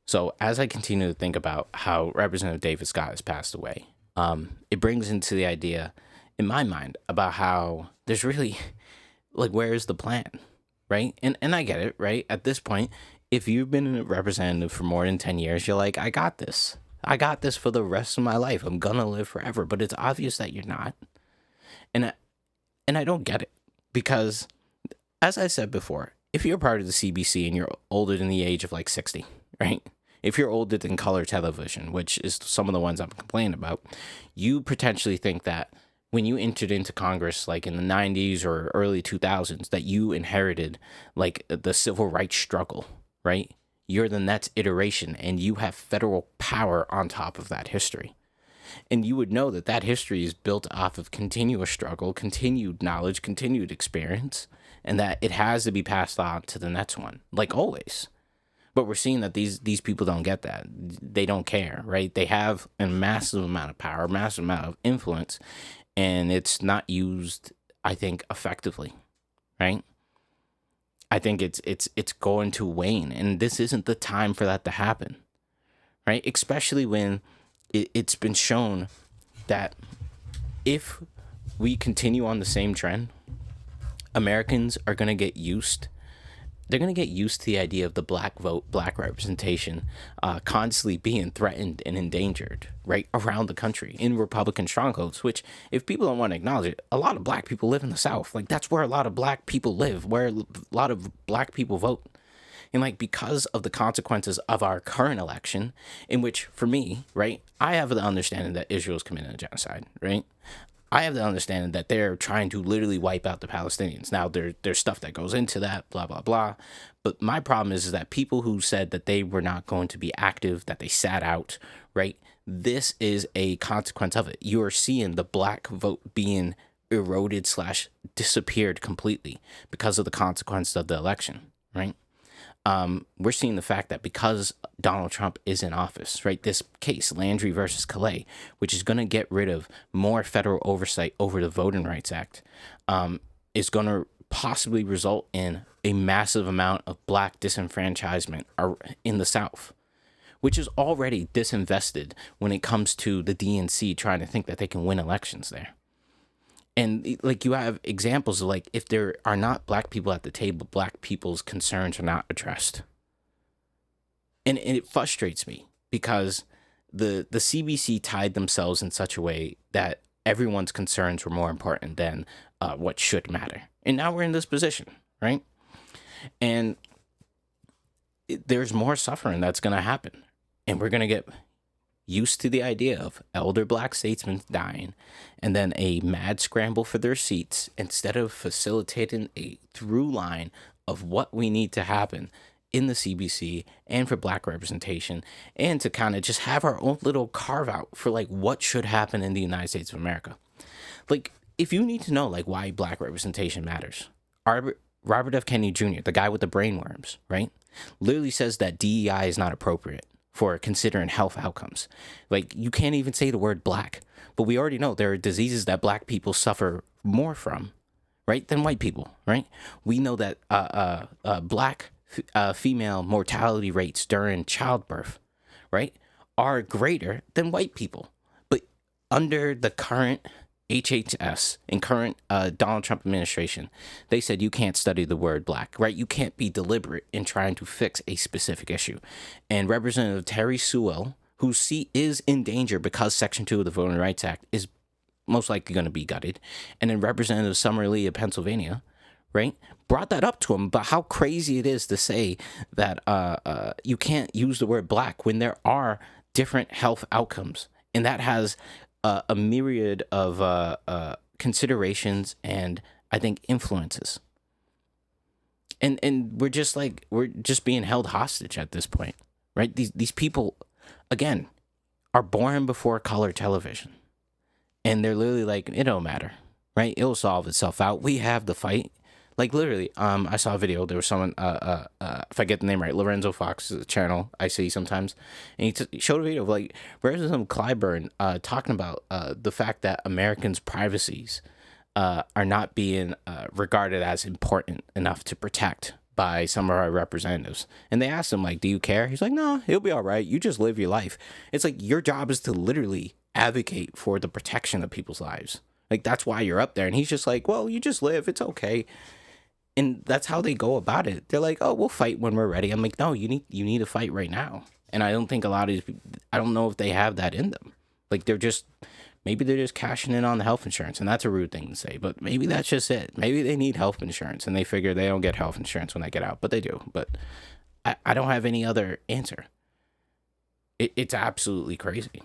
So as I continue to think about how Representative David Scott has passed away, it brings into the idea in my mind about how there's really like, where is the plan, right? And I get it, right? At this point, if you've been a representative for more than 10 years, you're like, I got this. I got this for the rest of my life. I'm gonna live forever. But it's obvious that you're not. And I don't get it, because as I said before, if you're part of the CBC and you're older than the age of like 60, right? If you're older than color television, which is some of the ones I'm complaining about, you potentially think that when you entered into Congress, like in the 90s or early 2000s, that you inherited like the civil rights struggle, right? You're the next iteration, and you have federal power on top of that history. And you would know that that history is built off of continuous struggle, continued knowledge, continued experience, and that it has to be passed on to the next one, like always. But we're seeing that these people don't get that. They don't care, right? They have a massive amount of power, massive amount of influence, and it's not used, I think, effectively, right? I think it's going to wane, and this isn't the time for that to happen, right? Especially when it's been shown that if we continue on the same trend, Americans are going to get used. They're going to get used to the idea of the black vote, black representation, constantly being threatened and endangered right around the country in Republican strongholds, which, if people don't want to acknowledge it, a lot of black people live in the South. Like, that's where a lot of black people live, where a lot of black people vote. And like, because of the consequences of our current election, in which, for me, right, I have the understanding that Israel's committing a genocide, right? I have the understanding that they're trying to literally wipe out the Palestinians. Now, there's stuff that goes into that, blah, blah, blah. But my problem is that people who said that they were not going to be active, that they sat out, right? This is a consequence of it. You are seeing the black vote being eroded / disappeared completely because of the consequences of the election, right? We're seeing the fact that because Donald Trump is in office, right, this case, Landry versus Calais, which is going to get rid of more federal oversight over the Voting Rights Act, is going to possibly result in a massive amount of black disenfranchisement in the South, which is already disinvested when it comes to the DNC trying to think that they can win elections there. And like, you have examples of like, if there are not black people at the table, black people's concerns are not addressed. And it frustrates me because the CBC tied themselves in such a way that everyone's concerns were more important than what should matter. And now we're in this position, right? And there's more suffering that's going to happen. And we're going to get used to the idea of elder black statesmen dying and then a mad scramble for their seats instead of facilitating a through line of what we need to happen in the CBC and for black representation, and to kind of just have our own little carve out for like what should happen in the United States of America. Like, if you need to know like why black representation matters, Robert F. Kennedy Jr., the guy with the brainworms, right, literally says that DEI is not appropriate for considering health outcomes. Like, you can't even say the word black, but we already know there are diseases that black people suffer more from, right, than white people, right? We know that black female mortality rates during childbirth, right, are greater than white people. But under the current HHS and current Donald Trump administration, they said you can't study the word black, right? You can't be deliberate in trying to fix a specific issue. And Representative Terry Sewell, whose seat is in danger because Section 2 of the Voting Rights Act is most likely going to be gutted, and then Representative Summer Lee of Pennsylvania, right, brought that up to him about how crazy it is to say that you can't use the word black when there are different health outcomes. And that has a myriad of considerations and, I think, influences. And we're just being held hostage at this point, right? These people, again, are born before color television. And they're literally like, it don't matter, right? It'll solve itself out. We have the fight. Like, literally, I saw a video. There was someone, if I get the name right, Lorenzo Fox's channel, I see sometimes. And he showed a video of, like, Representative Clyburn talking about the fact that Americans' privacies are not being regarded as important enough to protect by some of our representatives. And they asked him, like, do you care? He's like, no, it'll be all right. You just live your life. It's like your job is to literally advocate for the protection of people's lives. Like, that's why you're up there. And he's just like, well, you just live. It's okay. And that's how they go about it. They're like, oh, we'll fight when we're ready. I'm like, no, you need to fight right now. And I don't think a lot of these people, I don't know if they have that in them. Like, maybe they're just cashing in on the health insurance. And that's a rude thing to say, but maybe that's just it. Maybe they need health insurance and they figure they don't get health insurance when they get out, but they do. But I don't have any other answer. It's absolutely crazy.